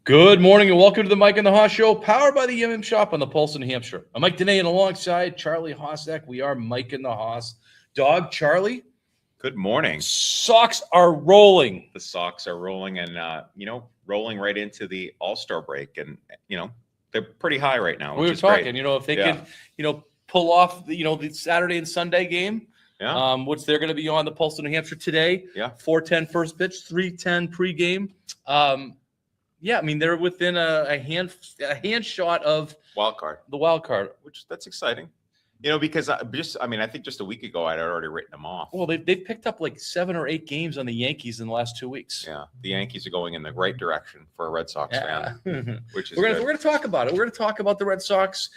Good morning and welcome to the Mike and the Haas Show, powered by the Yum Yum Shop on the Pulse in New Hampshire. I'm Mike Danae, and alongside Charlie Hossack, we are Mike and the Haas. Dog, Charlie. Good morning. Sox are rolling. The Sox are rolling and, rolling right into the All-Star break. And, they're pretty high right now, We which were is talking, great. if they could, pull off, the Saturday and Sunday game, which they're going to be on the Pulse in New Hampshire today. Yeah. 4:10 first pitch, 3:10 pregame. They're within a hand shot of Wild card, the wild card. that's exciting. Because I think just a week ago I'd already written them off. Well, they've picked up like 7 or 8 games on the Yankees in the last 2 weeks. Yeah, the Yankees are going in the right direction for a Red Sox fan, which is we're gonna talk about it. We're gonna talk about the Red Sox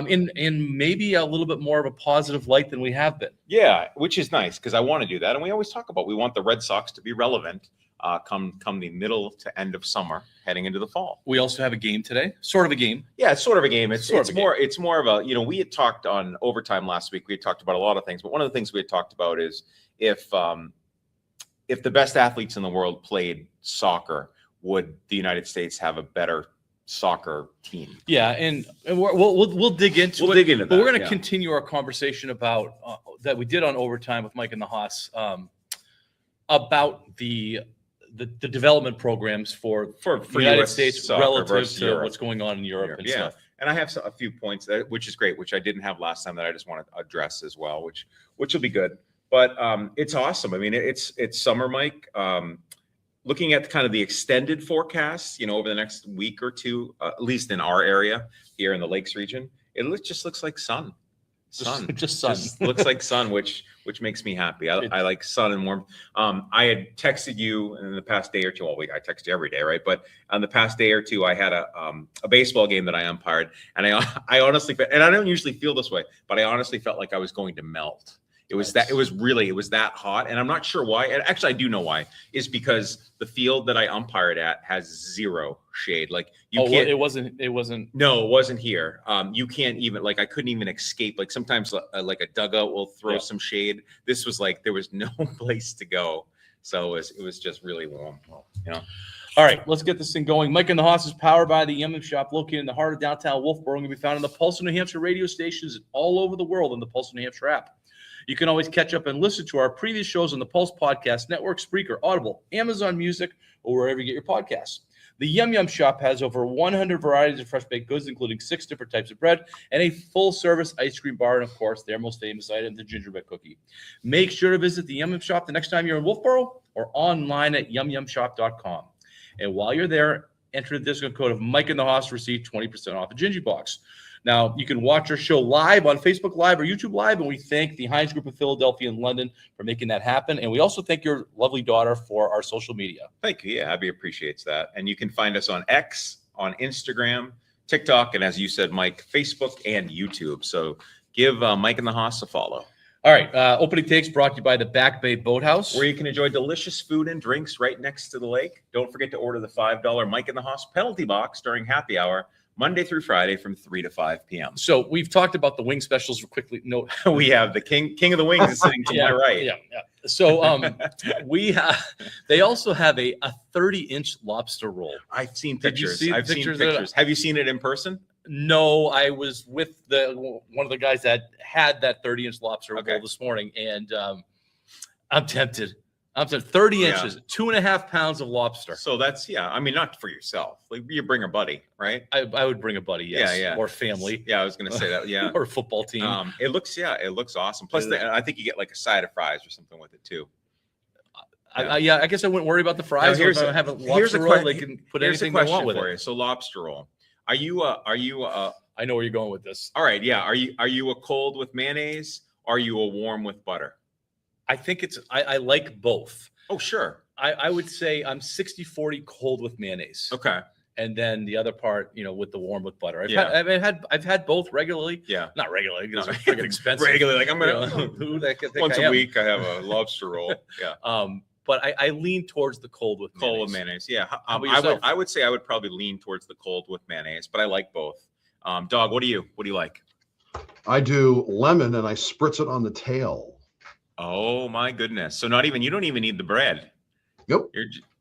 in maybe a little bit more of a positive light than we have been. Yeah, which is nice because I want to do that, and we always talk about we want the Red Sox to be relevant come the middle to end of summer, heading into the fall. We also have a game today, sort of a game. Yeah, it's sort of a game. It's more of a, we had talked on overtime last week. We had talked about a lot of things, but one of the things we had talked about is if the best athletes in the world played soccer, would the United States have a better soccer team? Yeah, and we'll dig into it. Dig into that. But we're going to continue our conversation about that we did on overtime with Mike and the Haas about the development programs for the United US States soccer relative versus to Europe. what's going on in Europe and stuff. And I have a few points which is great, which I didn't have last time that I just want to address as well, which will be good. But it's awesome. I mean, it's summer, Mike. Looking at kind of the extended forecasts, over the next week or two, at least in our area here in the Lakes region, just looks like sun. Just sun. Just looks like sun, which makes me happy. I like sun and warmth. I had texted you in the past day or two. Well, I text you every day, right? But on the past day or two, I had a baseball game that I umpired, and I honestly, and I don't usually feel this way, but I honestly felt like I was going to melt. It was that hot, and I'm not sure why. And actually, I do know why. Is because the field that I umpired at has zero shade. Like can't. It wasn't. No, it wasn't here. You can't even I couldn't even escape. Like sometimes, like a dugout will throw some shade. This was like there was no place to go. So it was just really warm. All right, let's get this thing going. Mike and the Haas is powered by the Yum Yum Shop, located in the heart of downtown Wolfboro, and can be found on the Pulse of New Hampshire radio stations all over the world on the Pulse of New Hampshire app. You can always catch up and listen to our previous shows on the Pulse Podcast Network, Spreaker, Audible, Amazon Music, or wherever you get your podcasts. The Yum Yum Shop has over 100 varieties of fresh baked goods, including 6 different types of bread and a full-service ice cream bar, and, of course, their most famous item, the gingerbread cookie. Make sure to visit the Yum Yum Shop the next time you're in Wolfboro or online at yumyumshop.com. And while you're there, enter the discount code of Mike and the Haas to receive 20% off a Gingy Box. Now, you can watch our show live on Facebook Live or YouTube Live, and we thank the Heinz Group of Philadelphia and London for making that happen. And we also thank your lovely daughter for our social media. Thank you. Yeah, Abby appreciates that. And you can find us on X, on Instagram, TikTok, and as you said, Mike, Facebook and YouTube. So give Mike and the Haas a follow. All right. Opening Takes brought to you by the Back Bay Boathouse, where you can enjoy delicious food and drinks right next to the lake. Don't forget to order the $5 Mike and the Haas penalty box during happy hour, Monday through Friday from 3 to 5 p.m. So we've talked about the wing specials. Quickly note we have the king of the wings is sitting to my right. Yeah. So they also have a 30-inch lobster roll. I've seen pictures. Seen pictures. Have you seen it in person? No, I was with one of the guys that had that 30-inch lobster roll this morning, and I'm tempted. 30 inches, 2.5 pounds of lobster. So that's, not for yourself. Like you bring a buddy, right? I would bring a buddy, yes. Yeah. Or family. Yeah, I was going to say that, yeah. Or a football team. It looks awesome. Plus, I think you get like a side of fries or something with it too. I guess I wouldn't worry about the fries. Now, if I have a lobster roll, they can put anything they want with it. So lobster roll. Are you I know where you're going with this. All right, yeah. Are you a cold with mayonnaise? Or are you a warm with butter? I think I like both. Oh, sure. I would say I'm 60-40 cold with mayonnaise. Okay. And then the other part, with the warm with butter. I've had both regularly. Yeah. Not regularly because it's freaking expensive. Regularly, like I'm gonna once a week I have a lobster roll. Yeah. But I lean towards the cold with mayonnaise. Yeah. I would say I would probably lean towards the cold with mayonnaise, but I like both. Dog, what do you like? I do lemon and I spritz it on the tail. Oh my goodness! So you don't even need the bread. Nope.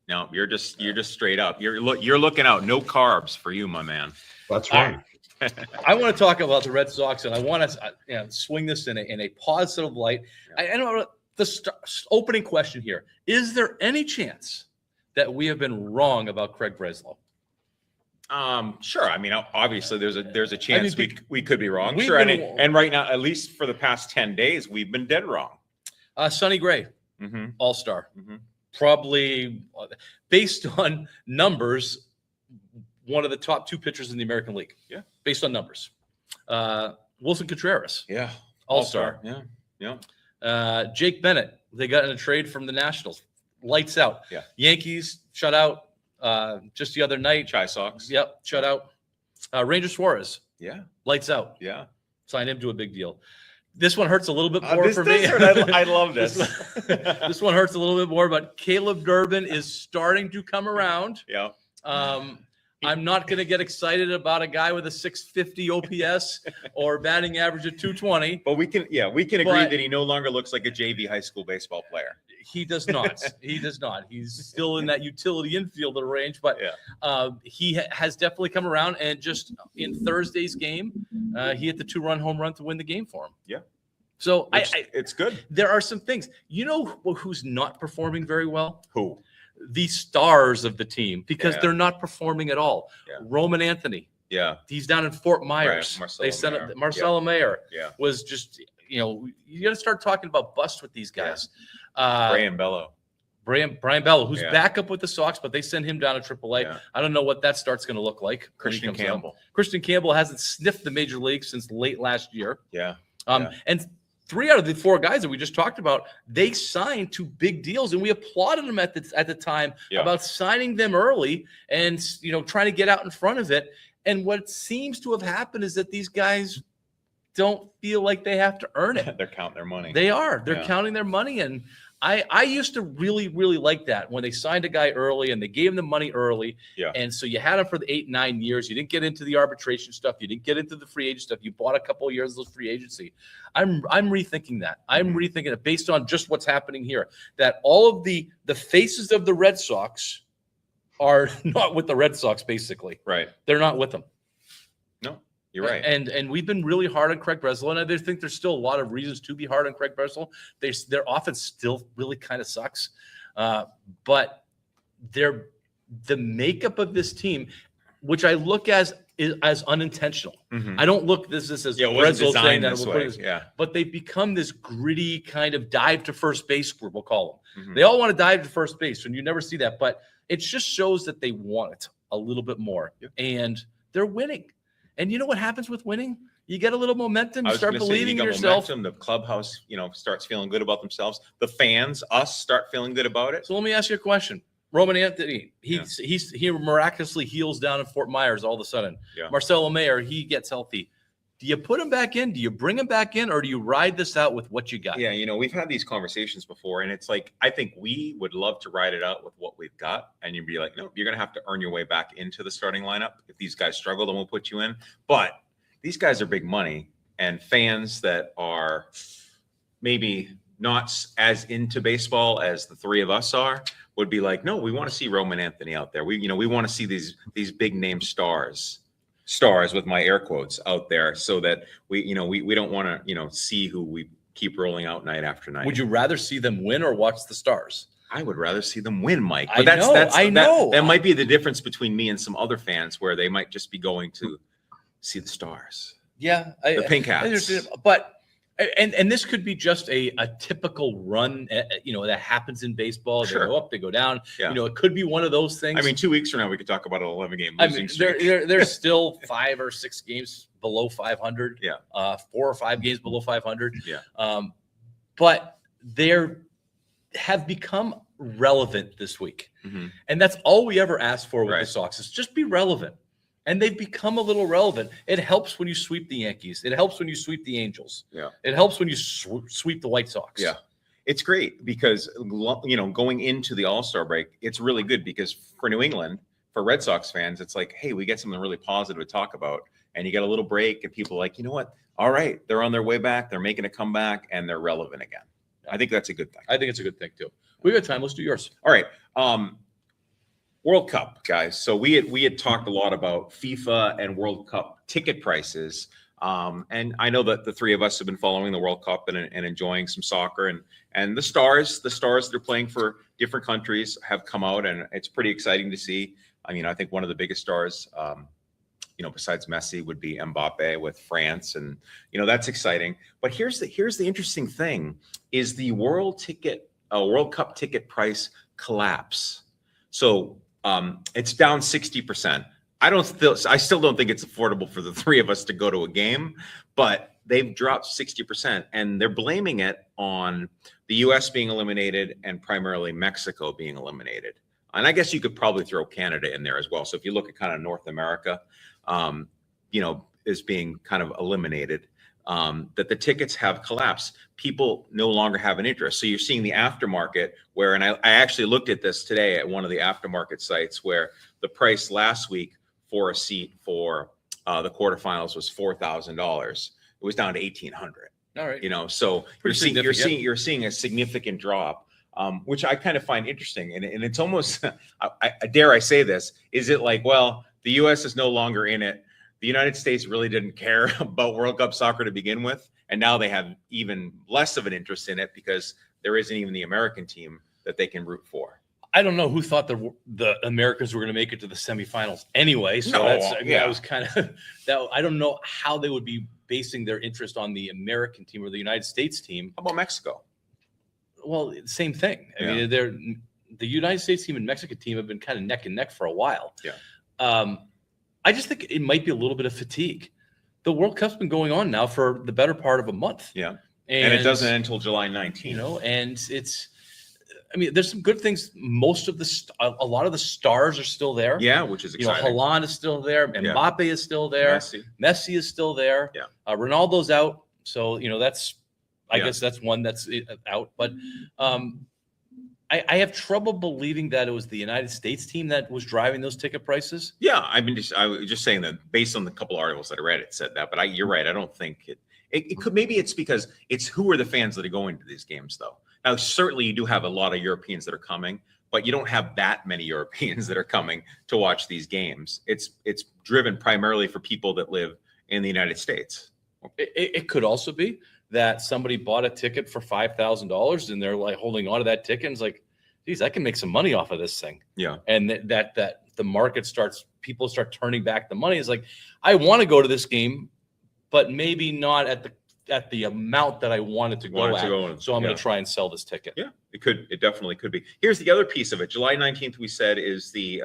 No, you're just straight up. You're looking out. No carbs for you, my man. That's All right. I want to talk about the Red Sox, and I want to swing this in a positive light. I know the opening question here: is there any chance that we have been wrong about Craig Breslow? Sure. I mean, obviously, there's a chance we could be wrong. We've Sure, been- and right now, at least for the past 10 days, we've been dead wrong. Sonny Gray, Mm-hmm. All-Star, Mhm. probably based on numbers, one of the top 2 pitchers in the American League. Yeah, based on numbers. Wilson Contreras, Yeah. All-Star. Yeah. Jake Bennett, they got in a trade from the Nationals. Lights out. Yeah. Yankees shut out just the other night. Chi Sox. Yep, shut out. Ranger Suarez, Yeah. lights out. Yeah. Signed him to a big deal. This one hurts a little bit more This for me. does hurt. I love this. This one hurts a little bit more, but Caleb Durbin is starting to come around. Yeah. I'm not going to get excited about a guy with a 650 OPS or batting average of 220. But we can agree But- that he no longer looks like a JV high school baseball player. He does not. He does not. He's still in that utility infielder range, but he has definitely come around. And just in Thursday's game, he hit the 2-run home run to win the game for him. Yeah. So It's good. there are some things. You know who's not performing very well? Who? The stars of the team, because Yeah. they're not performing at all. Yeah. Roman Anthony, Yeah. he's down in Fort Myers. Marcelo They sent Mayer. Marcelo Mayer Yeah. was just, you got to start talking about bust with these guys. Brian Bello. Brian Bello, who's Yeah. back up with the Sox, but they send him down to AAA. Yeah. I don't know what that start's going to look like. when he Christian comes up. Campbell. Christian Campbell hasn't sniffed the major league since late last year. Yeah. And 3 out of the 4 guys that we just talked about, they signed to big deals, and we applauded them at the time Yeah. about signing them early and trying to get out in front of it. And what seems to have happened is that these guys don't feel like they have to earn it. They're counting their money. They're Yeah. counting their money. And I used to really, really like that when they signed a guy early and they gave him the money early. Yeah. And so you had him for the 8-9 years. You didn't get into the arbitration stuff. You didn't get into the free agent stuff. You bought a couple of years of those free agency. I'm rethinking that. I'm rethinking it based on just what's happening here, that all of the faces of the Red Sox are not with the Red Sox, basically. Right. They're not with them. No, you're right. And we've been really hard on Craig Breslow, and I think there's still a lot of reasons to be hard on Craig Breslow. Their offense still really kind of sucks, but the makeup of this team, which I look as unintentional. Mhm. I don't look this as Yeah, it wasn't Breslow saying designed that this we'll put way. this- Yeah. but they've become this gritty kind of dive to first base group, we'll call them. Mhm. They all want to dive to first base, and you never see that, but it just shows that they want it a little bit more, Yep. and they're winning. And you know what happens with winning? You get a little momentum, I you was start gonna say, believing you in got yourself. momentum, the clubhouse, starts feeling good about themselves. The fans, us, start feeling good about it. So let me ask you a question. Roman Anthony, he miraculously heals down in Fort Myers all of a sudden. Yeah. Marcelo Mayer, he gets healthy. Do you put him back in? Do you bring him back in, or do you ride this out with what you got? Yeah, we've had these conversations before, and it's like, I think we would love to ride it out with what we've got. And you'd be like, no, you're going to have to earn your way back into the starting lineup. If these guys struggle, then we'll put you in. But these guys are big money, and fans that are maybe not as into baseball as the 3 of us are would be like, no, we want to see Roman Anthony out there. We want to see these big name stars with my air quotes out there, so that we don't want to see who we keep rolling out night after night. Would you rather see them win or watch the stars? I would rather see them win, Mike. I know. That might be the difference between me and some other fans, where they might just be going to see the stars, Yeah, the Pink I Hats. understand. But and this could be just a typical run, that happens in baseball. They Sure. go up, they go down. Yeah. It could be one of those things. I mean, 2 weeks from now, we could talk about an 11-game I losing mean, streak. they're still 5 or 6 games below 500. Yeah. 4 or 5 games below 500. Yeah. But they're have become relevant this week, Mhm. and that's all we ever asked for with the Right. Sox is just be relevant. And they've become a little relevant. It helps when you sweep the Yankees. It helps when you sweep the Angels. Yeah. It helps when you sweep the White Sox. Yeah. It's great because, going into the All-Star break, it's really good because for New England, for Red Sox fans, it's like, hey, we get something really positive to talk about. And you get a little break, and people are like, you know what? All right, they're on their way back. They're making a comeback, and they're relevant again. I think that's a good thing. I think it's a good thing too. We got time. Let's do yours. All right. World Cup, guys. So we had talked a lot about FIFA and World Cup ticket prices. And I know that the three of us have been following the World Cup and enjoying some soccer, and the stars that are playing for different countries have come out, and it's pretty exciting to see. I mean, I think one of the biggest stars, besides Messi, would be Mbappe with France, and that's exciting. But here's the interesting thing: is the World Cup ticket price collapse. So it's down 60%. I still don't think it's affordable for the three of us to go to a game, but they've dropped 60%, and they're blaming it on the US being eliminated and primarily Mexico being eliminated. And I guess you could probably throw Canada in there as well. So if you look at kind of North America, is being kind of eliminated, that the tickets have collapsed. People no longer have an interest. So you're seeing the aftermarket where, and I actually looked at this today at one of the aftermarket sites where the price last week for a seat for the quarterfinals was $4,000. It was down to $1,800. All right. So you're seeing a significant drop, which I kind of find interesting. And it's almost, I dare I say this, is it like, well, the US is no longer in it. The United States really didn't care about World Cup soccer to begin with. And now they have even less of an interest in it because there isn't even the American team that they can root for. I don't know who thought the Americans were going to make it to the semifinals anyway. So I was kind of that. I don't know how they would be basing their interest on the American team or the United States team. How about Mexico? Well, same thing. I mean, the United States team and Mexican team have been kind of neck and neck for a while. Yeah. I just think it might be a little bit of fatigue. The World Cup's been going on now for the better part of a month. Yeah. And it doesn't end until July 19th. And there's some good things. A lot of the stars are still there. Yeah, which is exciting. Haaland is still there. Mbappe is still there. Messi is still there. Yeah. Ronaldo's out. So, I guess that's one that's out. But I have trouble believing that it was the United States team that was driving those ticket prices. Yeah, I was just saying that based on the couple articles that I read, it said that. But you're right. I don't think it could. Maybe it's because it's who are the fans that are going to these games, though. Now, certainly you do have a lot of Europeans that are coming, but you don't have that many Europeans that are coming to watch these games. It's driven primarily for people that live in the United States. It could also be that somebody bought a ticket for $5,000 and they're like holding on to that ticket and it's like, geez, I can make some money off of this thing. Yeah. And that the market people start turning back the money. It's like, I want to go to this game, but maybe not at the amount that I wanted to go at. So I'm going to try and sell this ticket. Yeah, it definitely could be. Here's the other piece of it. July 19th, we said, is the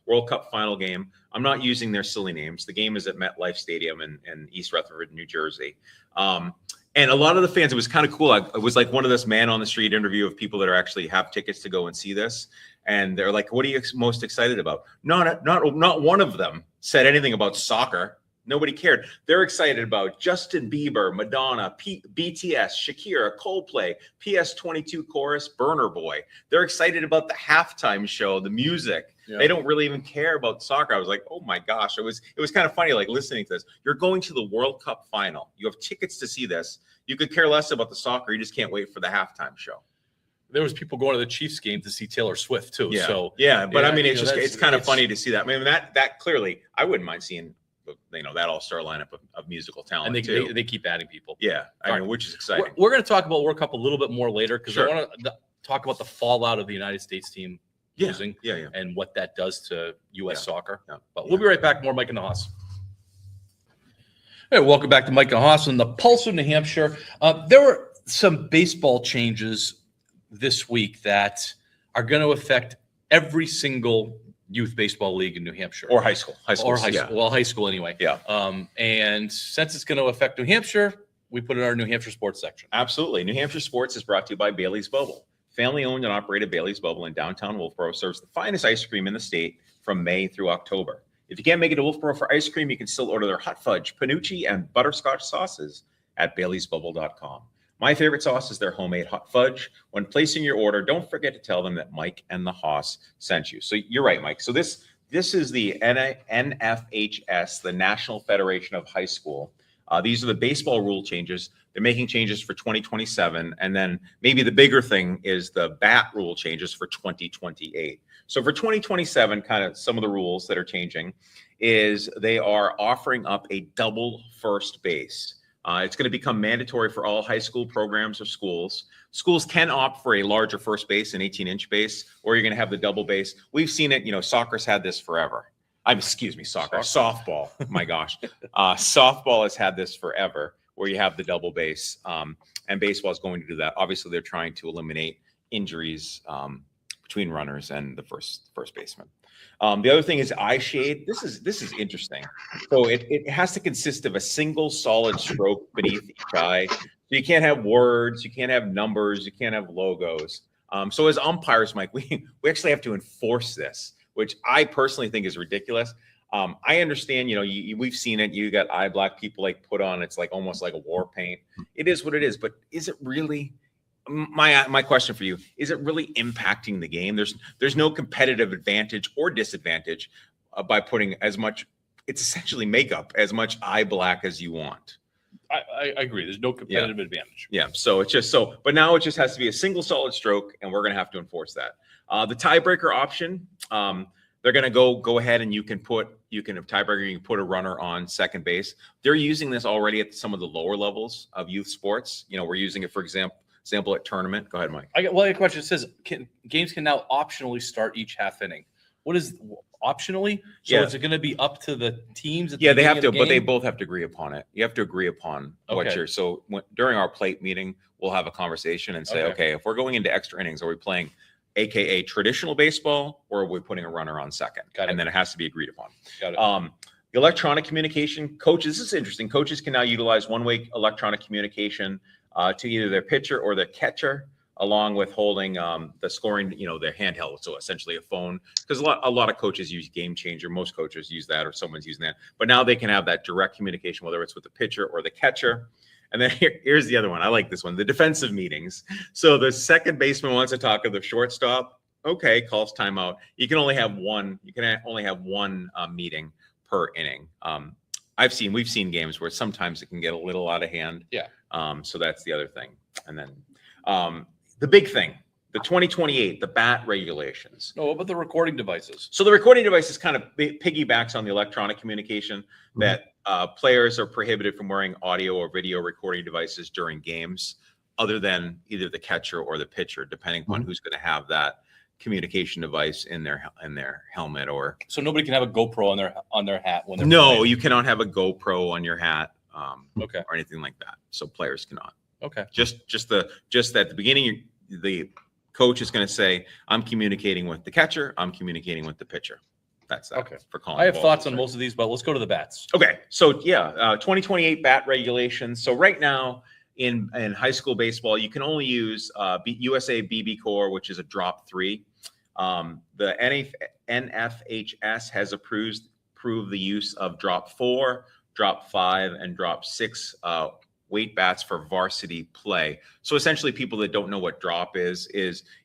World Cup final game. I'm not using their silly names. The game is at MetLife Stadium in East Rutherford, New Jersey. And a lot of the fans, it was kind of cool. It was like one of this man on the street interview of people that are actually have tickets to go and see this. And they're like, what are you most excited about? Not one of them said anything about soccer. Nobody cared. They're excited about Justin Bieber, Madonna, BTS, Shakira, Coldplay, PS22 Chorus, Burner Boy. They're excited about the halftime show, the music. Yeah. They don't really even care about soccer. I was like, oh my gosh. It was kind of funny, like listening to this. You're going to the World Cup final. You have tickets to see this. You could care less about the soccer. You just can't wait for the halftime show. There was people going to the Chiefs game to see Taylor Swift too. Yeah. So but I mean, it's kind of funny to see that. I mean, that clearly, I wouldn't mind seeing that all-star lineup of musical talent. And they keep adding people. Yeah, which is exciting. We're going to talk about World Cup a little bit more later because I want to talk about the fallout of the United States team losing and what that does to U.S. soccer. Yeah. But we'll be right back. More Mike and the Hoss. Hey, welcome back to Mike and Hoss on the Pulse of New Hampshire. There were some baseball changes this week that are going to affect every single youth baseball league in New Hampshire, or high school. Well, high school anyway. Yeah. And since it's going to affect New Hampshire, we put it in our New Hampshire sports section. Absolutely. New Hampshire Sports is brought to you by Bailey's Bubble. Family-owned and operated Bailey's Bubble in downtown Wolfboro serves the finest ice cream in the state from May through October. If you can't make it to Wolfboro for ice cream, you can still order their hot fudge, panucci, and butterscotch sauces at baileysbubble.com. My favorite sauce is their homemade hot fudge. When placing your order, don't forget to tell them that Mike and the Hoss sent you. So you're right, Mike. So this is the NFHS, the National Federation of High School. These are the baseball rule changes They're making changes for 2027. And then maybe the bigger thing is the bat rule changes for 2028. So for 2027, kind of some of the rules that are changing is they are offering up a double first base. It's going to become mandatory for all high school programs or schools. Schools can opt for a larger first base, an 18-inch base, or you're going to have the double base. We've seen it, soccer's had this forever. Softball. My gosh. Softball has had this forever, where you have the double base, and baseball is going to do that. Obviously, they're trying to eliminate injuries between runners and the first baseman. The other thing is eye shade. This is interesting. So it has to consist of a single solid stroke beneath each eye. So you can't have words, you can't have numbers, you can't have logos. So as umpires, Mike, we actually have to enforce this, which I personally think is ridiculous. I understand, we've seen it. You got eye black people like put on. It's like almost like a war paint. It is what it is. But is it really? My question for you, is it really impacting the game? There's no competitive advantage or disadvantage by putting as much. It's essentially makeup, as much eye black as you want. I agree. There's no competitive advantage. Yeah. So it's just but now it just has to be a single solid stroke, and we're going to have to enforce that. The tiebreaker option, they're going to go ahead and you can have tiebreaker. You can put a runner on second base. They're using this already at some of the lower levels of youth sports. We're using it, for example at tournament. Go ahead, Mike. I got a question. It says games can now optionally start each half inning. What is optionally? So is it going to be up to the teams? At the they have to, the but they both have to agree upon it. You have to agree upon what Okay. you're. So during our plate meeting, we'll have a conversation and say, okay, if we're going into extra innings, are we playing AKA traditional baseball, or are we putting a runner on second? Got it. And then it has to be agreed upon. Got it. Electronic communication, coaches. This is interesting. Coaches can now utilize one-way electronic communication to either their pitcher or their catcher, along with holding the scoring, their handheld. So essentially a phone, because a lot of coaches use Game Changer. Most coaches use that, or someone's using that. But now they can have that direct communication, whether it's with the pitcher or the catcher. And then here's the other one. I like this one, the defensive meetings. So the second baseman wants to talk to the shortstop. Okay, calls timeout. You can only have one. You can only have one meeting per inning. We've seen games where sometimes it can get a little out of hand. Yeah. So that's the other thing. And then the big thing, the 2028, the bat regulations. No, what about the recording devices? So the recording devices kind of piggybacks on the electronic communication that players are prohibited from wearing audio or video recording devices during games, other than either the catcher or the pitcher, depending upon who's going to have that communication device in their helmet. Or So nobody can have a GoPro on their hat when they're no, playing. you cannot have a GoPro on your hat Okay. or anything like that. So players cannot. Okay. Just at the beginning, the coach is going to say, I'm communicating with the catcher, I'm communicating with the pitcher. That's that. Okay. For calling I have balls, thoughts on right? most of these, but let's go to the bats. Okay, so 2028 bat regulations. So right now in high school baseball, you can only use USA BB Core, which is a drop 3. The NFHS has approved the use of drop 4, drop 5, and drop 6 weight bats for varsity play. So essentially, people that don't know what drop is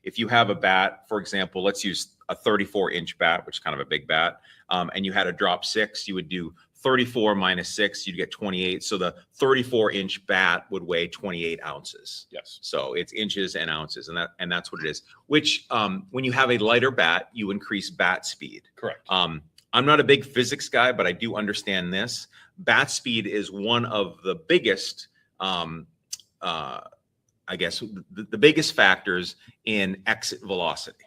if you have a bat, for example, let's use a 34-inch bat, which is kind of a big bat, and you had a drop 6, you would do 34 minus 6, you'd get 28. So the 34-inch bat would weigh 28 ounces. Yes. So it's inches and ounces, and that's what it is. Which when you have a lighter bat, you increase bat speed. Correct. I'm not a big physics guy, but I do understand this. Bat speed is one of the biggest, I guess, the biggest factors in exit velocity.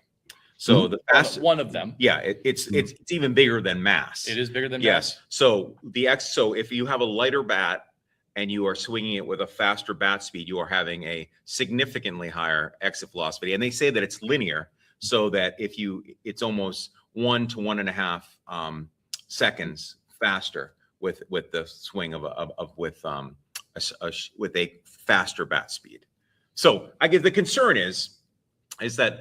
So the fast, one of them. yeah, it's even bigger than mass. It is bigger than Yes. So so if you have a lighter bat and you are swinging it with a faster bat speed, you are having a significantly higher exit velocity. And they say that it's linear, so that it's almost 1 to 1.5 seconds faster with the swing with a faster bat speed. So I guess the concern is that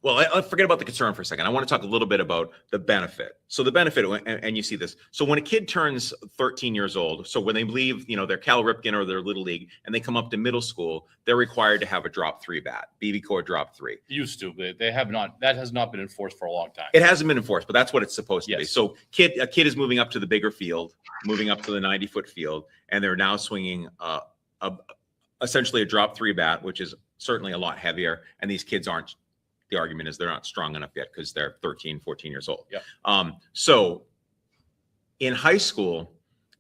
well, I'll forget about the concern for a second. I want to talk a little bit about the benefit. So the benefit, and you see this. So when a kid turns 13 years old, so when they leave, their Cal Ripken or their Little League, and they come up to middle school, they're required to have a drop 3 bat, BB Core drop 3. Used to. They have not. That has not been enforced for a long time. It hasn't been enforced, but that's what it's supposed to be. Yes. So a kid is moving up to the bigger field, moving up to the 90-foot field, and they're now swinging essentially a drop 3 bat, which is certainly a lot heavier. And these kids aren't, the argument is they're not strong enough yet because they're 13, 14 years old. Yeah. So in high school,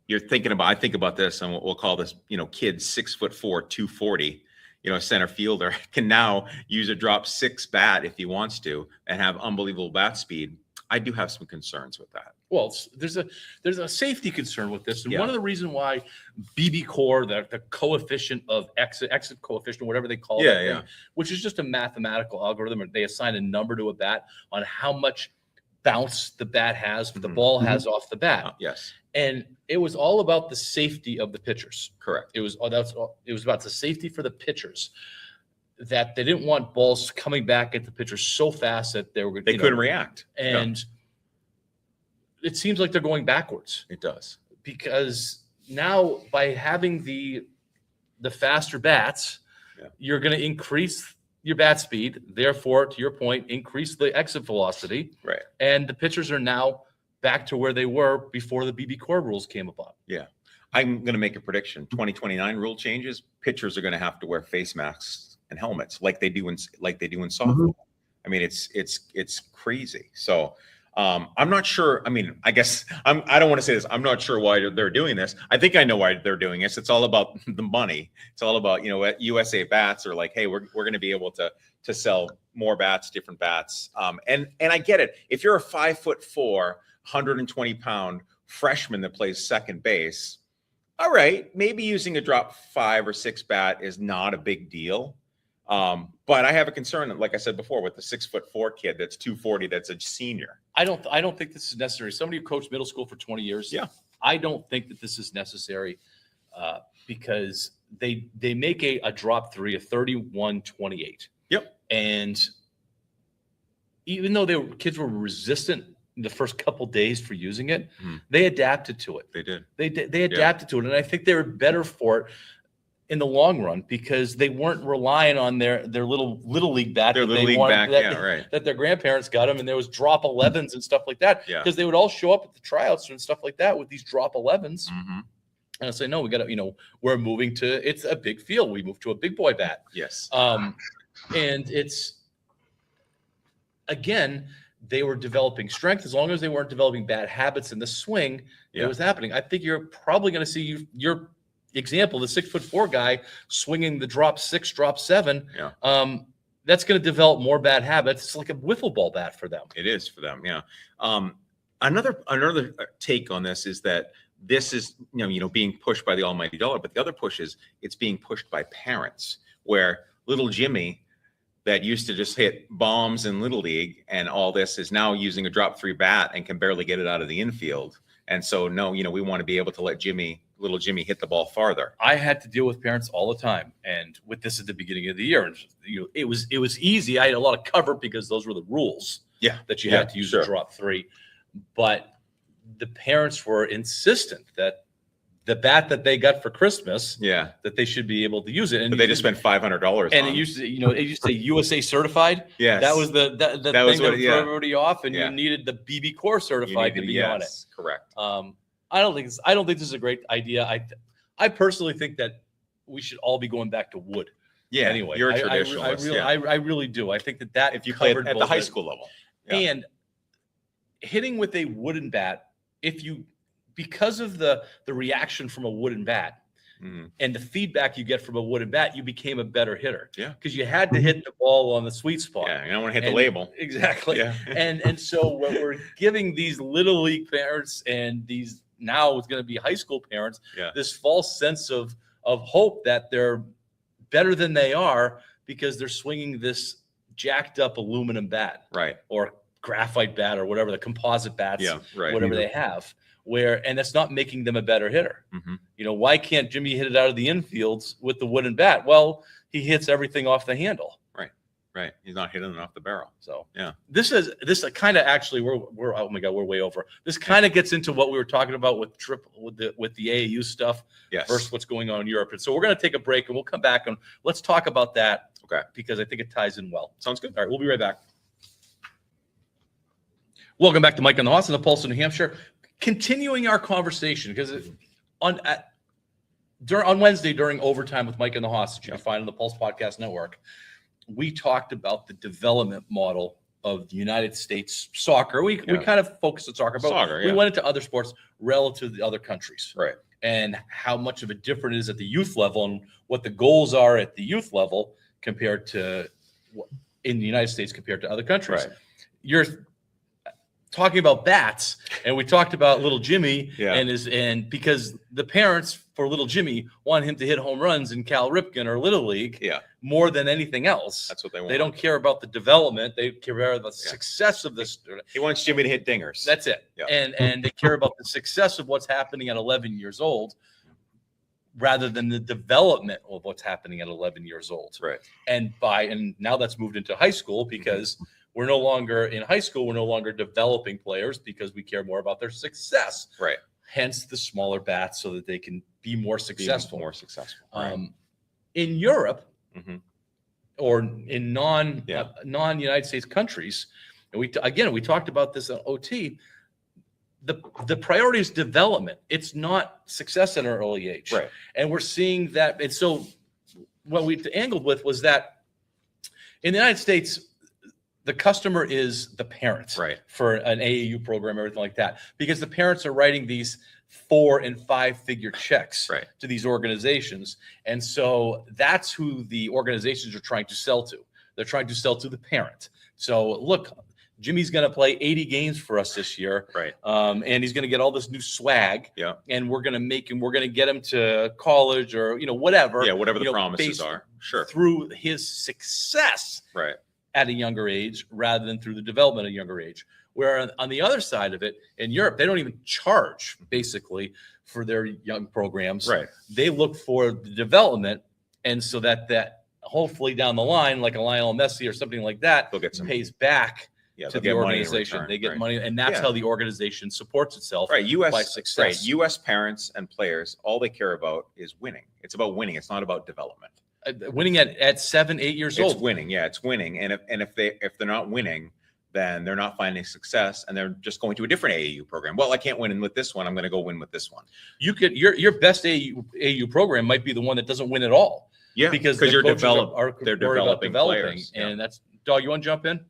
you're thinking about, I think about this, and we'll call this, kids 6'4", 240, a center fielder can now use a drop 6 bat if he wants to and have unbelievable bat speed. I do have some concerns with that. Well, there's a safety concern with this, and Yeah. one of the reasons why BB-Core, the coefficient of exit coefficient, whatever they call it, which is just a mathematical algorithm, and they assign a number to a bat on how much bounce the bat has, the ball has off the bat. Yes, And it was all about the safety of the pitchers. correct. It was about the safety for the pitchers, that they didn't want balls coming back at the pitchers so fast that they Couldn't react. And it seems like they're going backwards, It does. because now by having the faster bats, you're going to increase your bat speed. Therefore, to your point, increase the exit velocity. Right. And the pitchers are now back to where they were before the BB-Core rules came about. I'm going to make a prediction. 2029 rule changes. Pitchers are going to have to wear face masks and helmets like they do in softball. I mean, it's crazy. So I'm not sure. I mean, I guess I don't want to say this. I'm not sure why they're doing this. I think I know why they're doing this. It's all about the money. It's all about, USA Bats are like, hey, we're going to be able to sell more bats, different bats. And I get it. If you're a 5'4", 120-pound freshman that plays second base, all right, maybe using a drop 5 or 6 bat is not a big deal. But I have a concern, like I said before, with the 6'4" kid that's 240, that's a senior. I don't think this is necessary. Somebody who coached middle school for 20 years. Yeah. I don't think that this is necessary because they make a drop 3, a 31-28. Yep. And even though kids were resistant the first couple days for using it, they adapted to it. They did. They adapted to it. And I think they were better for it in the long run because they weren't relying on their little league bat. Their little league bat, right. That their grandparents got them, and there was drop 11s and stuff like that. Yeah. Because they would all show up at the tryouts and stuff like that with these drop 11s. And I say, no, we got to, we're moving to, it's a big field. We moved to a big boy bat. Yes. And it's, again, they were developing strength. As long as they weren't developing bad habits in the swing, it was happening. I think you're probably going to see your example, the 6'4" guy swinging the drop 6, drop 7. Yeah. That's going to develop more bad habits. It's like a wiffle ball bat for them. It is for them. Yeah. Another take on this is that this is, being pushed by the almighty dollar, but the other push is it's being pushed by parents, where little Jimmy that used to just hit bombs in Little League and all this is now using a drop 3 bat and can barely get it out of the infield. And so, no, we want to be able to let little Jimmy hit the ball farther. I had to deal with parents all the time. And with this at the beginning of the year, and it was easy. I had a lot of cover because those were the rules. Yeah. That you had to use a drop 3. But the parents were insistent that the bat that they got for Christmas, that they should be able to use it. And but they just spent $500. And it used to, it used to say USA certified. Yes. That was the that thing was that what, threw everybody off, and you needed the BB-Core certified to be on it. Correct. I don't think this is a great idea. I personally think that we should all be going back to wood. Yeah. Anyway, you're a traditionalist. I really do. I think that if you play at the high school level, and hitting with a wooden bat, because of the reaction from a wooden bat and the feedback you get from a wooden bat, you became a better hitter. Yeah. Because you had to hit the ball on the sweet spot. Yeah. You don't want to hit the label. Exactly. Yeah. And so what we're giving these little league parents and these now it's going to be high school parents, this false sense of hope that they're better than they are because they're swinging this jacked up aluminum bat. Right. Or graphite bat or whatever, the composite bats, whatever they have. And that's not making them a better hitter. Why can't Jimmy hit it out of the infields with the wooden bat? Well, he hits everything off the handle. Right. He's not hitting it off the barrel. So this kind of actually we're oh my God, we're way over. This kind of gets into what we were talking about with the AAU stuff. Yes. Versus what's going on in Europe. And so we're going to take a break and we'll come back and let's talk about that. Okay. Because I think it ties in well. Sounds good. All right, we'll be right back. Welcome back to Mike on the Hoss and the Pulse of New Hampshire. Continuing our conversation because on Wednesday during overtime with Mike and the Hoss, that you Yeah. can find on the Pulse Podcast Network, we talked about the development model of the United States soccer. We kind of focused on soccer, but we went into other sports relative to the other countries. Right. And how much of a difference it is at the youth level and what the goals are at the youth level compared to in the United States compared to other countries. Right. You're talking about bats, and we talked about little Jimmy and because the parents for little Jimmy want him to hit home runs in Cal Ripken or Little League more than anything else. That's what they want. They don't care about the development. They care about the success of this. He wants Jimmy to hit dingers. That's it. Yeah. And they care about the success of what's happening at 11 years old rather than the development of what's happening at 11 years old. Right. And now that's moved into high school because we're no longer in high school. We're no longer developing players because we care more about their success. Right. Hence the smaller bats so that they can be more successful. Right. In Europe or in non-United States countries, and we talked about this on OT. The priority is development. It's not success at an early age. Right. And we're seeing that. And so what we angled with was that in the United States, the customer is the parent for an AAU program, everything like that, because the parents are writing these 4 and 5 figure checks to these organizations. And so that's who the organizations are trying to sell to. They're trying to sell to the parent. So look, Jimmy's going to play 80 games for us this year. Right. And he's going to get all this new swag. Yeah. And we're going to get him to college or, whatever. Yeah. Whatever the promises are. Sure. Through his success. Right. At a younger age rather than through the development at a younger age. Where on the other side of it, in Europe, they don't even charge basically for their young programs. Right. They look for the development. And so that hopefully down the line, like a Lionel Messi or something like that, they'll get some pays back to the organization. Money they get money, and that's how the organization supports itself by success. Right. U.S. parents and players, all they care about is winning. It's about winning. It's not about development. Winning at 7, 8 years old. It's winning. Yeah, it's winning. And if they're not winning, then they're not finding success, and they're just going to a different AAU program. Well, I can't win with this one. I'm going to go win with this one. You could your best AAU program might be the one that doesn't win at all. Yeah, because you're they're developing players. And that's Dog. You want to jump in?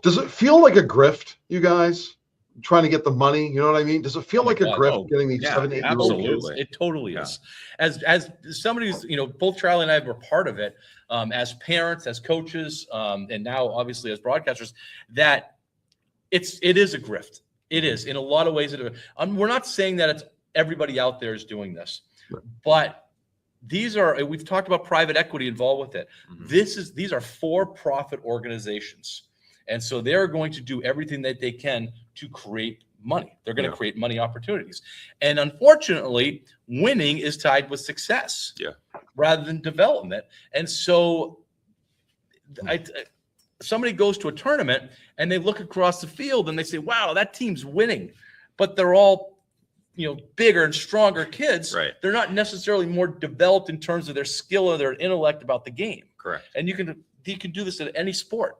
Does it feel like a grift, you guys? Trying to get the money, you know what I mean? Does it feel like a grift getting these 7, 8 year old kids? It totally is. As somebody who's, both Charlie and I were part of it, as parents, as coaches, and now obviously as broadcasters, that it is a grift. It is in a lot of ways. We're not saying that it's everybody out there is doing this, but we've talked about private equity involved with it. These are for-profit organizations. And so they're going to do everything that they can to create money. They're going to create money opportunities. And unfortunately, winning is tied with success rather than development. And so somebody goes to a tournament and they look across the field and they say, wow, that team's winning. But they're all bigger and stronger kids. Right. They're not necessarily more developed in terms of their skill or their intellect about the game. Correct. And you can do this at any sport.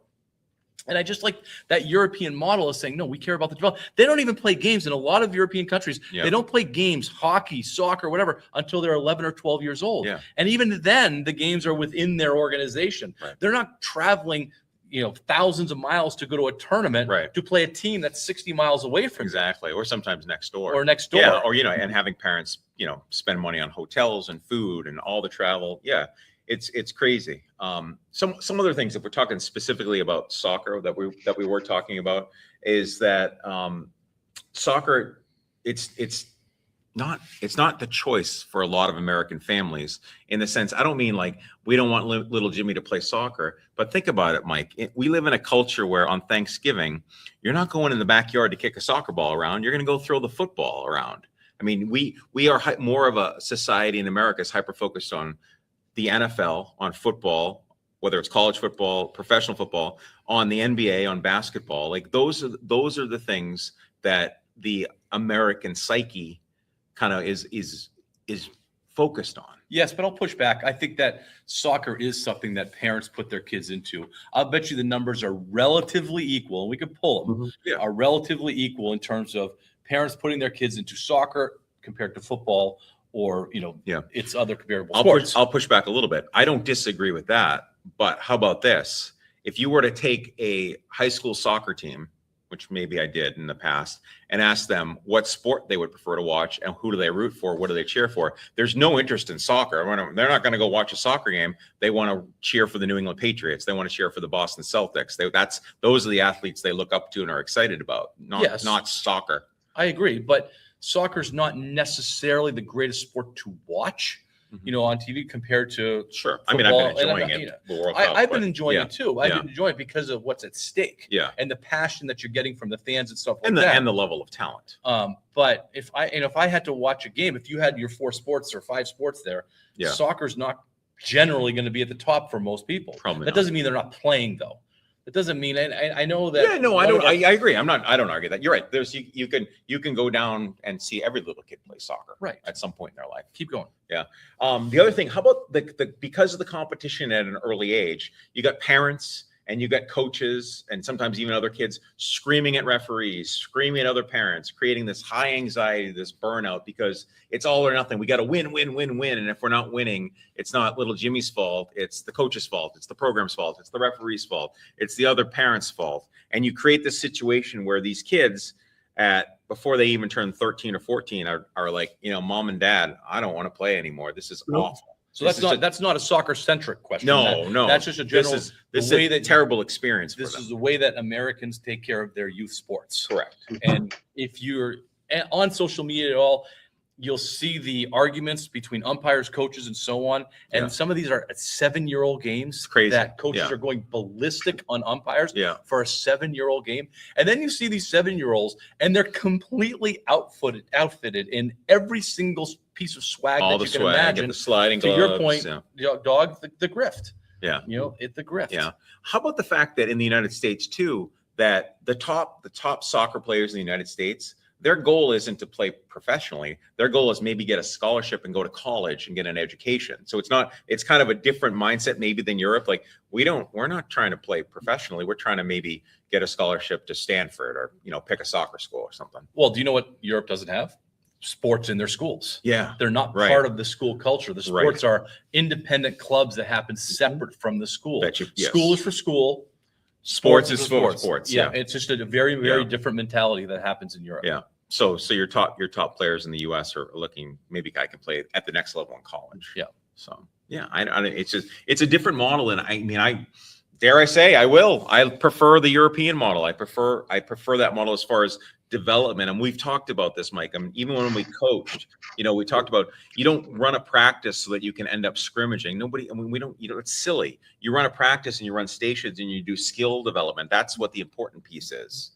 And I just like that European model is saying, no, we care about the development. They don't even play games in a lot of European countries. Yeah. They don't play games, hockey, soccer, whatever, until they're 11 or 12 years old. Yeah. And even then, the games are within their organization. Right. They're not traveling, thousands of miles to go to a tournament to play a team that's 60 miles away from exactly, or sometimes next door. Yeah, or and having parents, spend money on hotels and food and all the travel. Yeah. It's crazy. Some other things, if we're talking specifically about soccer that we were talking about, is that soccer it's not the choice for a lot of American families, in the sense, I don't mean like we don't want little Jimmy to play soccer, but think about it, Mike. We live in a culture where on Thanksgiving, you're not going in the backyard to kick a soccer ball around. You're going to go throw the football around. I mean, we are more of a society in America is hyper focused on the NFL, on football, whether it's college football, professional football, on the NBA, on basketball. Like those are the things that the American psyche kind of is focused on. Yes, but I'll push back. I think that soccer is something that parents put their kids into. I'll bet you the numbers are relatively equal, and we could pull them. Are relatively equal in terms of parents putting their kids into soccer compared to football or Yeah. it's other comparable I'll sports. I'll push back a little bit. I don't disagree with that, but how about this? If you were to take a high school soccer team, which maybe I did in the past, and ask them what sport they would prefer to watch and who do they root for, what do they cheer for? There's no interest in soccer. They're not going to go watch a soccer game. They want to cheer for the New England Patriots. They want to cheer for the Boston Celtics. Those are the athletes they look up to and are excited about, not soccer. I agree, but soccer's not necessarily the greatest sport to watch, on TV compared to Sure. football. I mean, I've been enjoying it. The World Cup, I've been enjoying it too. I've Yeah. been enjoying it because of what's at stake. Yeah. And the passion that you're getting from the fans and stuff like And that. the level of talent. But if I had to watch a game, if you had your 4 sports or 5 sports there, Yeah. soccer's not generally going to be at the top for most people. Probably That not. doesn't mean they're not playing though. It doesn't mean, and I know that. Yeah, no, I don't. I agree. I don't argue that. You're right. There's you can go down and see every little kid play soccer, Right. at some point in their life. Keep going. The other thing, how about the because of the competition at an early age, you got parents and you got coaches and sometimes even other kids screaming at referees, screaming at other parents, creating this high anxiety, this burnout because it's all or nothing. We got to win, win, win, win. And if we're not winning, it's not little Jimmy's fault. It's the coach's fault. It's the program's fault. It's the referee's fault. It's the other parent's fault. And you create this situation where these kids before they even turn 13 or 14 are like, Mom and Dad, I don't want to play anymore. This is awful. So that's not a soccer centric question. No. That's just a general. This is way a terrible experience for This them. is the way that Americans take care of their youth sports. Correct. And if you're on social media at all, you'll see the arguments between umpires, coaches, and so on. And Yeah. some of these are 7-year-old games. It's crazy. That coaches Yeah. are going ballistic on umpires Yeah. for a 7-year-old game. And then you see these 7-year-olds and they're completely outfitted in every single piece of swag All that the you can swag, imagine. and the sliding To gloves. your point, Yeah. dog, the grift. Yeah. It's the grift. Yeah. How about the fact that in the United States too, that the top soccer players in the United States, their goal isn't to play professionally. Their goal is maybe get a scholarship and go to college and get an education. So it's kind of a different mindset maybe than Europe. Like we're not trying to play professionally. We're trying to maybe get a scholarship to Stanford or, pick a soccer school or something. Well, do you know what Europe doesn't have? Sports in their schools. Yeah. They're not Right. part of the school culture. The sports are independent clubs that happen separate from the school. Yes. School is for school. Sports is for sports. Yeah. It's just a very, very Yeah. different mentality that happens in Europe. Yeah. So your top players in the U.S. are looking, maybe I can play at the next level in college. Yeah. So yeah, it's a different model, and I dare I say I will. I prefer the European model. I prefer that model as far as development. And we've talked about this, Mike. I mean, even when we coached, we talked about you don't run a practice so that you can end up scrimmaging. We don't. It's silly. You run a practice and you run stations and you do skill development. That's what the important piece is.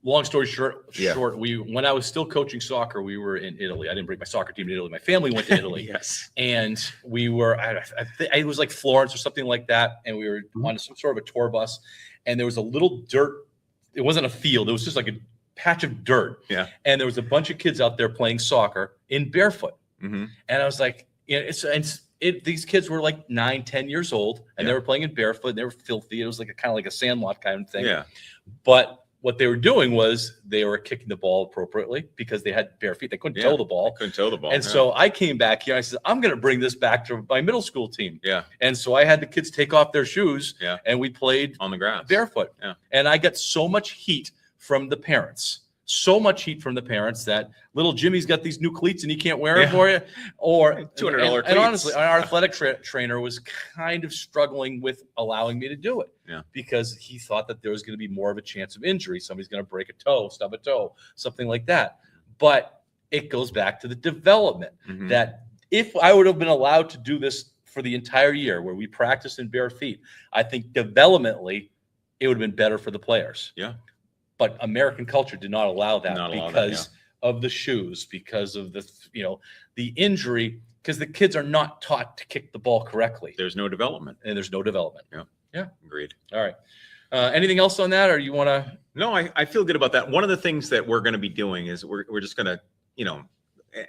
Long story short, Yeah. when I was still coaching soccer, we were in Italy. I didn't bring my soccer team to Italy. My family went to Italy. Yes. And we were, it was like Florence or something like that. And we were on some sort of a tour bus, and there was a little dirt. It wasn't a field. It was just like a patch of dirt. Yeah. And there was a bunch of kids out there playing soccer in barefoot. Mm-hmm. And I was like, these kids were like 9, 10 years old, and they were playing in barefoot. And they were filthy. It was like kind of like a sandlot kind of thing. Yeah. But what they were doing was they were kicking the ball appropriately because they had bare feet. They couldn't toe the ball. Couldn't toe the ball. And so I came back here. I said, I'm going to bring this back to my middle school team. Yeah. And so I had the kids take off their shoes. Yeah. And we played on the grass barefoot. Yeah. And I got so much heat from the parents. That little Jimmy's got these new cleats and he can't wear them for you. Or $200 and cleats. honestly, our athletic trainer was kind of struggling with allowing me to do it. Yeah. Because he thought that there was going to be more of a chance of injury. Somebody's going to break a toe, stub a toe, something like that. But it goes back to the development Mhm. that if I would have been allowed to do this for the entire year where we practiced in bare feet, I think developmentally it would have been better for the players. Yeah. But American culture did not allow that because yeah. of the shoes, because of the injury, because the kids are not taught to kick the ball correctly. There's no development. And there's no development. Yeah. Agreed. All right. Anything else on that, or you want to? No, I feel good about that. One of the things that we're going to be doing is we're just going to,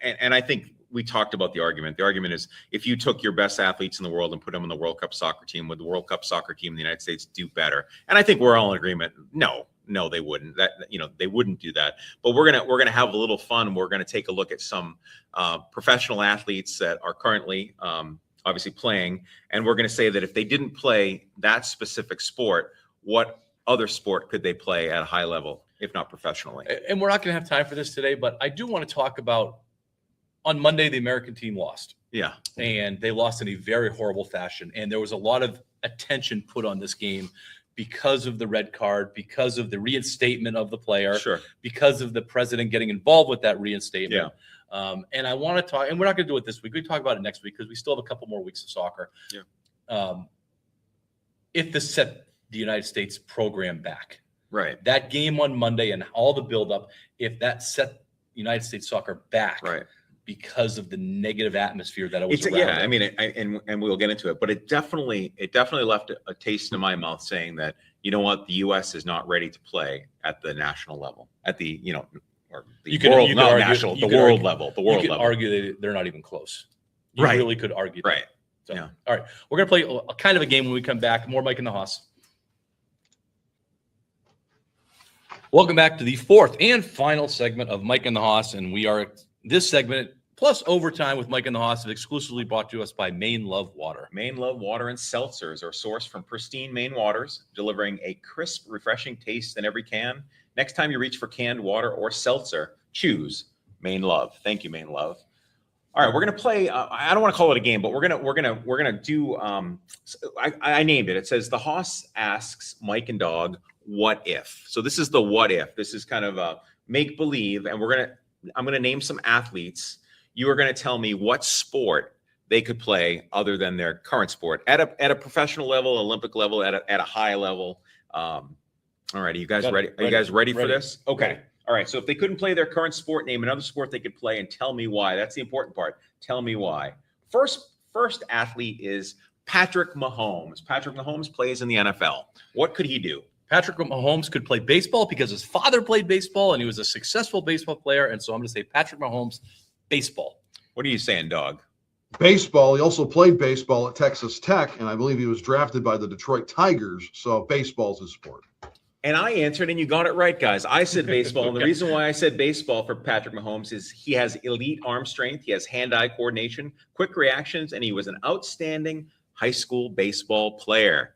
and I think we talked about the argument. The argument is if you took your best athletes in the world and put them on the World Cup soccer team, would the World Cup soccer team in the United States do better? And I think we're all in agreement. No, No, they wouldn't. They wouldn't do that. But we're gonna have a little fun. We're gonna take a look at some professional athletes that are currently obviously playing, and we're gonna say that if they didn't play that specific sport, what other sport could they play at a high level, if not professionally? And we're not going to have time for this today, but I do want to talk about, on Monday, the American team lost. Yeah. And they lost in a very horrible fashion. And there was a lot of attention put on this game because of the red card, because of the reinstatement of the player, Sure. because of the president getting involved with that reinstatement. Yeah. And I want to talk, and we're not going to do it this week. We talk about it next week because we still have a couple more weeks of soccer. Yeah. If this set the United States program back, right, that game on Monday and all the buildup, if that set United States soccer back, right, because of the negative atmosphere that it was around. Yeah, I mean, and we'll get into it, but it definitely left a taste in my mouth, saying that, you know what, the U.S. is not ready to play at the national level, at the or the world, not national, the world level, the world level. You could argue that they're not even close. You right, really could argue that. Right. So, yeah. All right, we're gonna play a kind of a game when we come back. More Mike and the Hoss. Welcome back to the fourth and final segment of Mike and the Hoss, and we are this segment plus overtime with Mike and the Hoss is exclusively brought to us by Maine Love Water. Maine Love Water and seltzers are sourced from pristine Maine waters, delivering a crisp, refreshing taste in every can. Next time you reach for canned water or seltzer, choose Maine Love. Thank you, Maine Love. All right, we're gonna play. I don't want to call it a game, but we're gonna do. I named it. It says the Hoss asks Mike and Dog, what if? So this is the what if. This is kind of a make believe, and I'm gonna name some athletes. You are gonna tell me what sport they could play other than their current sport at a professional level, Olympic level, at a high level. All right, are you guys ready? Are you guys ready for this? Okay. Ready. All right. So if they couldn't play their current sport, name another sport they could play and tell me why. That's the important part. Tell me why. First athlete is Patrick Mahomes. Patrick Mahomes plays in the NFL. What could he do? Patrick Mahomes could play baseball because his father played baseball and he was a successful baseball player. And so I'm going to say Patrick Mahomes, baseball. What are you saying, Dog? Baseball. He also played baseball at Texas Tech, and I believe he was drafted by the Detroit Tigers. So baseball's his sport. And I answered, and you got it right, guys. I said baseball. And the Okay. reason why I said baseball for Patrick Mahomes is he has elite arm strength. He has hand-eye coordination, quick reactions, and he was an outstanding high school baseball player.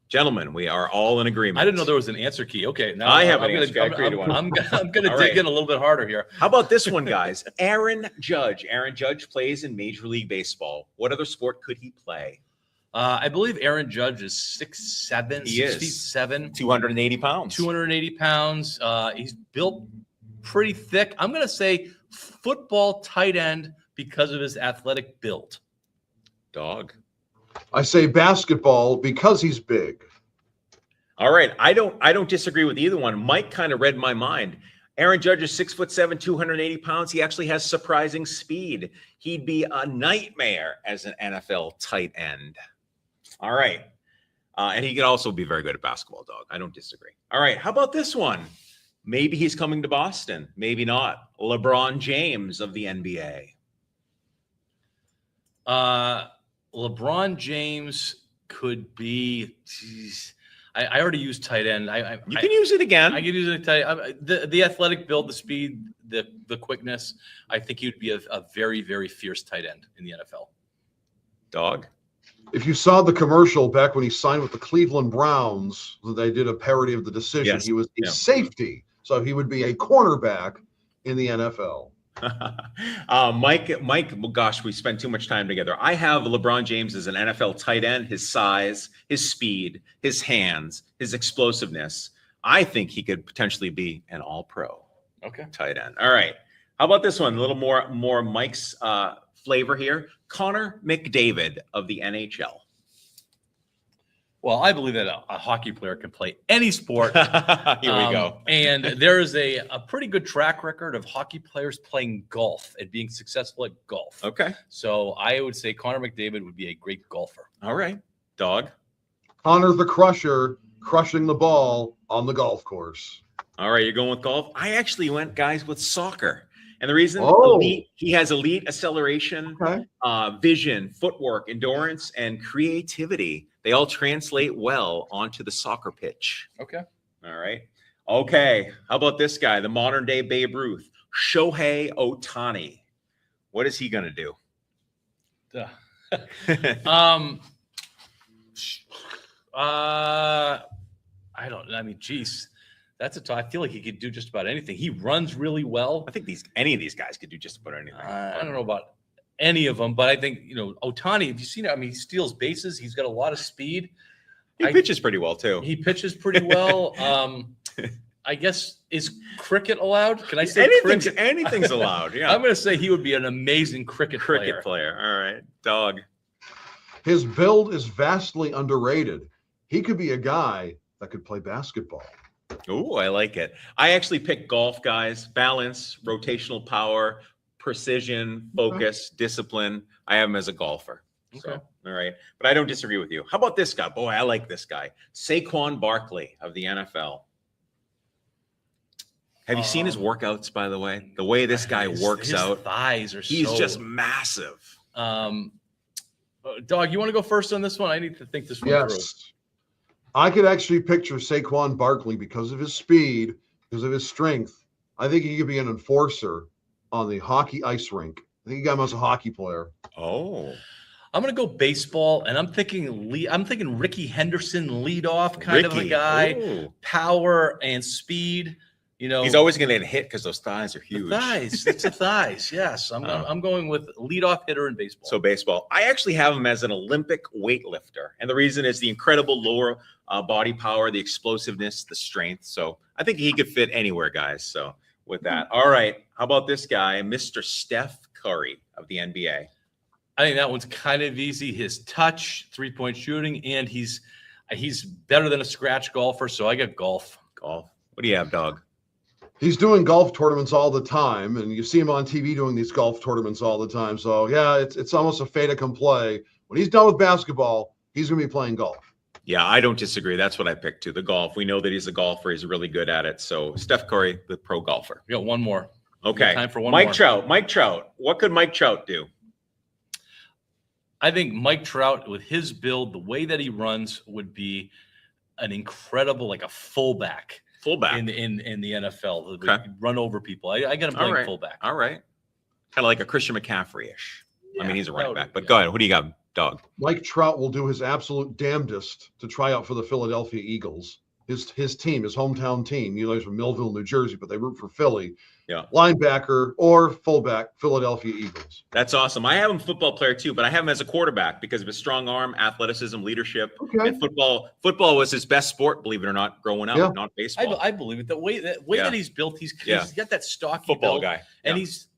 Gentlemen, we are all in agreement. I didn't know there was an answer key. Okay. Now I have I'm an answer key. I created one. I'm going to All dig right. in a little bit harder here. How about this one, guys? Aaron Judge. Aaron Judge plays in Major League Baseball. What other sport could he play? I believe Aaron Judge is 6'7", He is. 6'7", 280 pounds. 280 pounds. He's built pretty thick. I'm going to say football tight end because of his athletic build. Dog. I say basketball because he's big. All right. I don't disagree with either one. Mike kind of read my mind. Aaron Judge is 6'7", 280 pounds. He actually has surprising speed. He'd be a nightmare as an NFL tight end. All right. And he could also be very good at basketball, Dog. I don't disagree. All right. How about this one? Maybe he's coming to Boston. Maybe not. LeBron James of the NBA. LeBron James could be. Geez, I already used tight end. You can use it again. I could use it tight. The athletic build, the speed, the quickness. I think he would be a very, very fierce tight end in the NFL. Dog. If you saw the commercial back when he signed with the Cleveland Browns, they did a parody of The Decision. Yes. He was a Yeah. safety, so he would be a cornerback in the NFL. Mike, gosh, we spent too much time together. I have LeBron James as an NFL tight end, his size, his speed, his hands, his explosiveness. I think he could potentially be an all-pro tight end. All right. How about this one? A little more Mike's flavor here. Connor McDavid of the NHL. Well, I believe that a hockey player can play any sport. Here we go. And there is a pretty good track record of hockey players playing golf and being successful at golf. Okay. So I would say Connor McDavid would be a great golfer. All right. Dog. Connor the Crusher crushing the ball on the golf course. All right. You're going with golf. I actually went, guys, with soccer. And the reason he has elite acceleration, vision, footwork, endurance, and creativity. They all translate well onto the soccer pitch. Okay. All right. Okay, how about this guy, the modern day Babe Ruth, Shohei Ohtani? What is he going to do? I mean, geez, that's a tough. I feel like he could do just about anything. He runs really well. I think any of these guys could do just about anything. I don't know about any of them, but I think, Ohtani, have you seen it? I mean, he steals bases. He's got a lot of speed. He pitches pretty well too. He pitches pretty well. I guess, is cricket allowed? Can I say anything's allowed? Yeah. I'm going to say he would be an amazing cricket player. All right. Dog. His build is vastly underrated. He could be a guy that could play basketball. Ooh, I like it. I actually picked golf, guys. Balance, rotational power, precision, focus, discipline. I have him as a golfer. So, Okay. all right. But I don't disagree with you. How about this guy? Boy, I like this guy. Saquon Barkley of the NFL. Have you seen his workouts, by the way? The way this guy works his out. Thighs are He's so, just massive. Dog, you want to go first on this one? I need to think this one through. Yes. I could actually picture Saquon Barkley because of his speed, because of his strength. I think he could be an enforcer on the hockey ice rink. I think you got him as a hockey player. Oh. I'm going to go baseball, and I'm thinking Ricky Henderson, leadoff kind of a guy, Ooh. power and speed. He's always going to get hit because those thighs are huge. The thighs. It's the thighs. Yes, I'm going with leadoff hitter in baseball. So baseball. I actually have him as an Olympic weightlifter, and the reason is the incredible lower body power, the explosiveness, the strength. So I think he could fit anywhere, guys. So with that, all right. How about this guy, Mr. Steph Curry of the NBA? I think that one's kind of easy. His touch, 3-point shooting, and he's better than a scratch golfer. So I got golf. Golf. What do you have, dog? He's doing golf tournaments all the time, and you see him on TV doing these golf tournaments all the time. So yeah, it's almost a fait accompli. When he's done with basketball, he's going to be playing golf. Yeah, I don't disagree. That's what I picked too. The golf. We know that he's a golfer. He's really good at it. So Steph Curry, the pro golfer. We got one more. Okay. Time for one Mike more. Trout. Mike Trout. What could Mike Trout do? I think Mike Trout, with his build, the way that he runs, would be an incredible, like a fullback. Fullback. in the NFL. Okay. Run over people. I got him playing right. fullback. All right. Kind of like a Christian McCaffrey-ish. I Yeah, mean, he's a running that would- back. But yeah. go ahead. What do you got, dog? Mike Trout will do his absolute damnedest to try out for the Philadelphia Eagles. His team, his hometown team. He's from Millville, New Jersey, but they root for Philly. Yeah. Linebacker or fullback, Philadelphia Eagles. That's awesome. I have him football player too, but I have him as a quarterback because of his strong arm, athleticism, leadership. Okay. And football was his best sport, believe it or not, growing up, Yeah. not baseball. I believe it. The way Yeah. that he's built, he's got that stocky Football build, guy. and Yeah. he's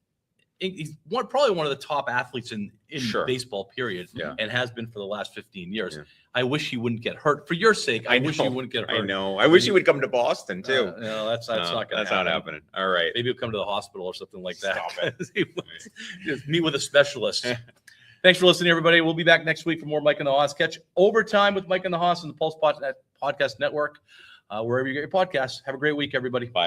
probably one of the top athletes in Sure. baseball, period, Yeah. and has been for the last 15 years. Yeah. I wish he wouldn't get hurt. For your sake, I wish he wouldn't get hurt. I know. I wish he would come to Boston too. No, that's not going to happen. That's not happening. All right. Maybe he'll come to the hospital or something like that. Stop Just meet with a specialist. Thanks for listening, everybody. We'll be back next week for more Mike and the Hoss. Catch Overtime with Mike and the Hoss on the Pulse Podcast Network, wherever you get your podcasts. Have a great week, everybody. Bye.